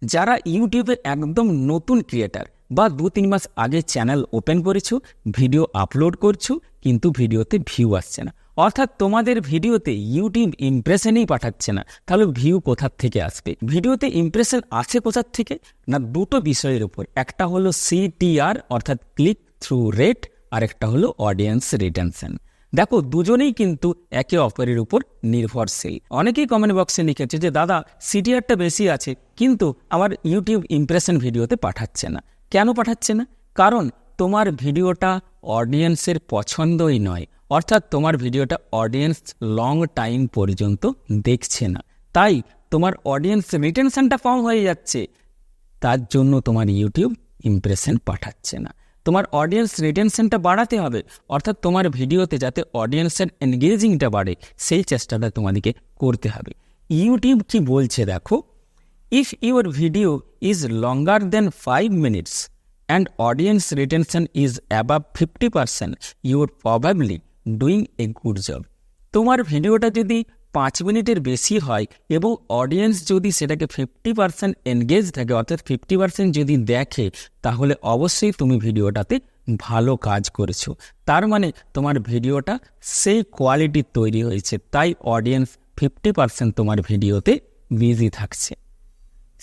যারা ইউটিউবে একদম নতুন ক্রিয়েটার বা 2-3 মাস আগে চ্যানেল ওপেন করেছো, ভিডিও আপলোড করছো কিন্তু ভিডিওতে ভিউ আসছে না, অর্থাৎ তোমাদের ভিডিওতে ইউটিউব ইমপ্রেশনই পাঠাচ্ছে না, তাহলে ভিউ কোথার থেকে আসবে? ভিডিওতে ইমপ্রেশন আসে কোথার থেকে না, দুটো বিষয়ের উপর। একটা হলো CTR অর্থাৎ ক্লিক থ্রু রেট, আর একটা হলো অডিয়েন্স রিটেনশন। দেখো, দুজনেই কিন্তু একে অপরের উপর নির্ভরশীল। অনেকেই কমেন্ট বক্সে লিখেছে যে দাদা সিটিআরটা বেশি আছে কিন্তু আমার ইউটিউব ইমপ্রেশন ভিডিওতে পাঠাচ্ছে না। কেন পাঠাচ্ছে না? কারণ তোমার ভিডিওটা অডিয়েন্সের পছন্দই নয়, অর্থাৎ তোমার ভিডিওটা অডিয়েন্স লং টাইম পর্যন্ত দেখছে না, তাই তোমার অডিয়েন্স রিটেনশনটা কম হয়ে যাচ্ছে, তার জন্য তোমার ইউটিউব ইমপ্রেশন পাঠাচ্ছে না। তোমার অডিয়েন্স রিটেনশনটা বাড়াতে হবে, অর্থাৎ তোমার ভিডিওতে যাতে অডিয়েন্সের এনগেজিংটা বাড়ে সেই চেষ্টাটা তোমাদেরকে করতে হবে। ইউটিউব কি বলছে দেখো, if your video is longer than 5 minutes and audience retention is above 50%, you are probably doing a good job. তোমার ভিডিওটা যদি 5 মিনিটের বেশি হয় এবং অডিয়েন্স যদি সেটাকে 50% এনগেজ থাকে, অর্থাৎ 50% যদি দেখে, তাহলে অবশ্যই তুমি ভিডিওটাতে ভালো কাজ করেছো। তার মানে তোমার ভিডিওটা সেই কোয়ালিটির তৈরি হয়েছে, তাই অডিয়েন্স 50% তোমার ভিডিওতে বিজি থাকছে।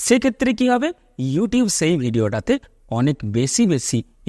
সেক্ষেত্রে কি হবে? ইউটিউব সেই ভিডিওটাতে অনেক বেশি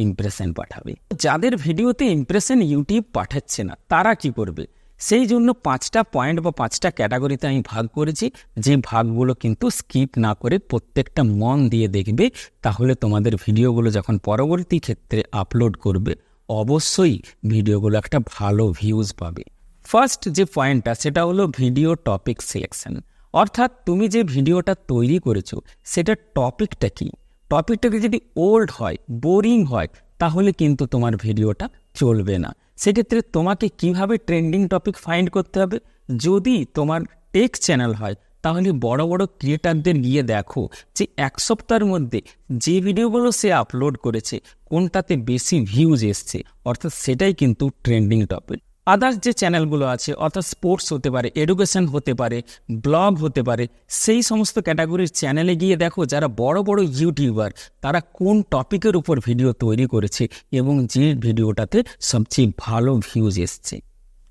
ইমপ্রেশন পাঠাবে। যাদের ভিডিওতে ইমপ্রেশন ইউটিউব পাঠাচ্ছে না তারা কি করবে? সেই জন্য 5টা পয়েন্ট বা 5টা ক্যাটাগরিতে আমি ভাগ করেছি, যে ভাগগুলো কিন্তু স্কিপ না করে প্রত্যেকটা মন দিয়ে দেখবে, তাহলে তোমাদের ভিডিওগুলো যখন পরবর্তী ক্ষেত্রে আপলোড করবে অবশ্যই ভিডিওগুলো একটা ভালো ভিউজ পাবে। ফার্স্ট যে পয়েন্টটা সেটা হলো ভিডিও টপিক সিলেকশন, অর্থাৎ তুমি যে ভিডিওটা তৈরি করেছো সেটার টপিকটা কি? টপিকটাকে যদি ওল্ড হয়, বোরিং হয়, তাহলে কিন্তু তোমার ভিডিওটা চলবে না। সেক্ষেত্রে তোমাকে কিভাবে ট্রেন্ডিং টপিক ফাইন্ড করতে হবে? যদি তোমার টেক চ্যানেল হয় তাহলে বড় বড় ক্রিয়েটারদের গিয়ে দেখো যে 1 সপ্তাহের মধ্যে যে ভিডিওগুলো সে আপলোড করেছে কোনটাতে বেশি ভিউজ এসছে, অর্থাৎ সেটাই কিন্তু ট্রেন্ডিং টপিক। আদার্স যে চ্যানেলগুলো আছে, অর্থাৎ স্পোর্টস হতে পারে, এডুকেশন হতে পারে, ব্লগ হতে পারে, সেই সমস্ত ক্যাটাগরির চ্যানেলে গিয়ে দেখো যারা বড় বড় ইউটিউবার তারা কোন টপিকের উপর ভিডিও তৈরি করেছে এবং যে ভিডিওটাতে সবচেয়ে ভালো ভিউজ এসছে,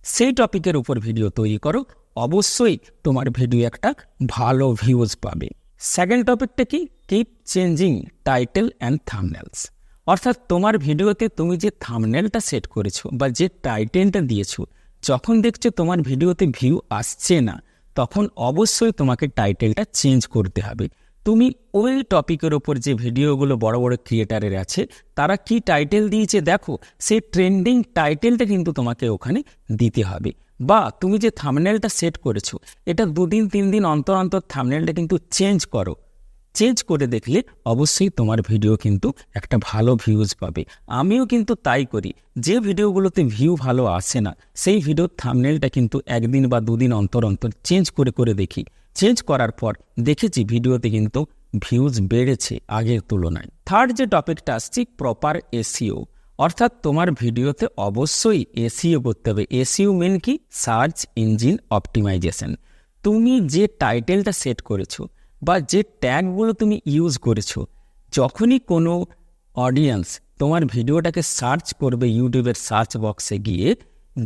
সেই টপিকের উপর ভিডিও তৈরি করো, অবশ্যই তোমার ভিডিও একটা ভালো ভিউজ পাবে। সেকেন্ড টপিকটা কি? কিপ চেঞ্জিং টাইটেল অ্যান্ড থাম্বনেলস, অর্থাৎ তোমার ভিডিওতে তুমি যে থাম্বনেলটা সেট করেছো বা যে টাইটেলটা দিয়েছো, যখন দেখছো তোমার ভিডিওতে ভিউ আসছে না, তখন অবশ্যই তোমাকে টাইটেলটা চেঞ্জ করতে হবে। তুমি ওই টপিকের ওপর যে ভিডিওগুলো বড় বড় ক্রিয়েটারের আছে তারা কি টাইটেল দিয়েছে দেখো, সেই ট্রেন্ডিং টাইটেলটা কিন্তু তোমাকে ওখানে দিতে হবে। বা তুমি যে থাম্বনেলটা সেট করেছো এটা 2 দিন 3 দিন অন্তর অন্তর থাম্বনেলটা কিন্তু চেঞ্জ করো। চেঞ্জ করে দেখলে অবশ্যই তোমার ভিডিও কিন্তু একটা ভালো ভিউজ পাবে। আমিও কিন্তু তাই করি, যে ভিডিওগুলোতে ভিউ ভালো আসে না সেই ভিডিওর থাম্বনেলটা কিন্তু 1 দিন বা 2 দিন অন্তর অন্তর চেঞ্জ করে দেখি। চেঞ্জ করার পর দেখেছি ভিডিওতে কিন্তু ভিউজ বেড়েছে আগের তুলনায়। থার্ড যে টপিকটা আসছে প্রপার এসইও, অর্থাৎ তোমার ভিডিওতে অবশ্যই এসইও করতে হবে। এসইও মেন কি? Search engine optimisation. তুমি যে টাইটেলটা সেট করেছো বা যে ট্যাগগুলো তুমি ইউজ করেছো, যখনই কোনো অডিয়েন্স তোমার ভিডিওটাকে সার্চ করবে ইউটিউবের সার্চ বক্সে গিয়ে,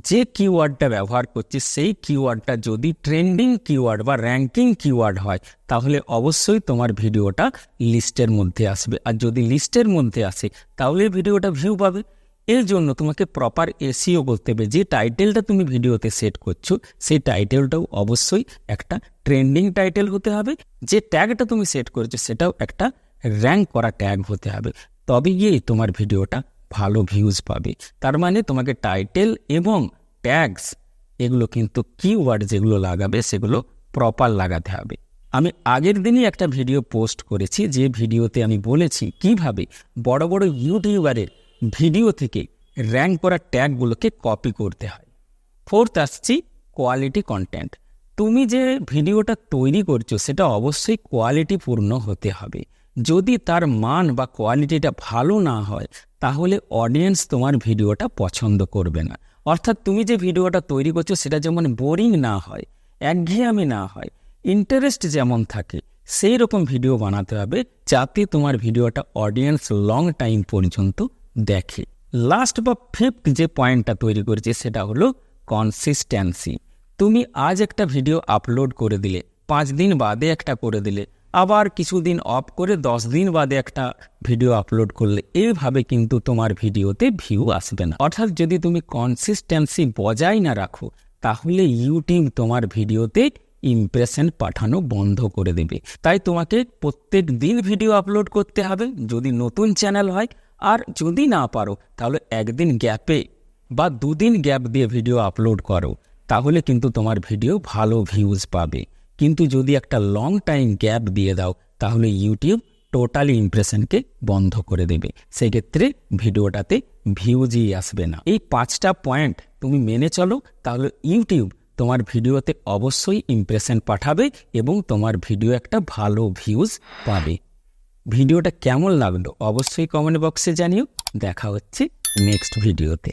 যে কিওয়ার্ডটা ব্যবহার করছে সেই কিওয়ার্ডটা যদি ট্রেন্ডিং কিওয়ার্ড বা র্যাঙ্কিং কিওয়ার্ড হয়, তাহলে অবশ্যই তোমার ভিডিওটা লিস্টের মধ্যে আসবে, আর যদি লিস্টের মধ্যে আসে তাহলে ভিডিওটা ভিউ পাবে। এর জন্য তোমাকে প্রপার এসইও করতে হবে। যে টাইটেলটা তুমি ভিডিওতে সেট করছো সেই টাইটেলটাও অবশ্যই একটা ট্রেন্ডিং টাইটেল হতে হবে, যে ট্যাগটা তুমি সেট করেছো সেটাও একটা র্যাঙ্ক করা ট্যাগ হতে হবে, তবে গিয়ে তোমার ভিডিওটা ভালো ভিউজ পাবে। তার মানে তোমাকে টাইটেল এবং ট্যাগস এগুলো কিন্তু কিওয়ার্ড যেগুলো লাগাবে সেগুলো প্রপার লাগাতে হবে। আমি আগের দিনই একটা ভিডিও পোস্ট করেছি, যে ভিডিওতে আমি বলেছি কিভাবে বড় বড় ইউটিউবারের ভিডিও থেকে র্যাঙ্ক করা ট্যাগগুলোকে কপি করতে হয়। ফোর্থ আসছি কোয়ালিটি কন্টেন্ট। তুমি যে ভিডিওটা তৈরি করছো সেটা অবশ্যই কোয়ালিটিপূর্ণ হতে হবে। যদি তার মান বা কোয়ালিটিটা ভালো না হয় তাহলে অডিয়েন্স তোমার ভিডিওটা পছন্দ করবে না। অর্থাৎ তুমি যে ভিডিওটা তৈরি করছো সেটা যেমন বোরিং না হয়, একঘেয়েমি না হয়, ইন্টারেস্ট যেমন থাকে, সেই রকম ভিডিও বানাতে হবে যাতে তোমার ভিডিওটা অডিয়েন্স লং টাইম পর্যন্ত দেখে। লাস্ট বা ফিফথ যে পয়েন্টটা তৈরি করেছি সেটা হলো কনসিস্টেন্সি। তুমি আজ একটা ভিডিও আপলোড করে দিলে, 5 দিন বাদে একটা করে দিলে, আবার কিছুদিন অফ করে 10 দিন বাদে একটা ভিডিও আপলোড করলে, এইভাবে কিন্তু তোমার ভিডিওতে ভিউ আসবে না। অর্থাৎ যদি তুমি কনসিস্টেন্সি বজায় না রাখো তাহলে ইউটিউব তোমার ভিডিওতে ইমপ্রেশন পাঠানো বন্ধ করে দেবে। তাই তোমাকে প্রত্যেক দিন ভিডিও আপলোড করতে হবে যদি নতুন চ্যানেল হয়, আর যদি না পারো তাহলে একদিন গ্যাপে বা 2 দিন গ্যাপ দিয়ে ভিডিও আপলোড করো, তাহলে কিন্তু তোমার ভিডিও ভালো ভিউজ পাবে। কিন্তু যদি একটা লং টাইম গ্যাপ দিয়ে দাও তাহলে ইউটিউব টোটালি ইমপ্রেশনকে বন্ধ করে দেবে, সেক্ষেত্রে ভিডিওটাতে ভিউজই আসবে না। এই 5টা পয়েন্ট তুমি মেনে চলো, তাহলে ইউটিউব তোমার ভিডিওতে অবশ্যই ইমপ্রেশন পাঠাবে এবং তোমার ভিডিও একটা ভালো ভিউজ পাবে। ভিডিওটা কেমন লাগলো অবশ্যই কমেন্ট বক্সে জানিও। দেখা হচ্ছে নেক্সট ভিডিওতে।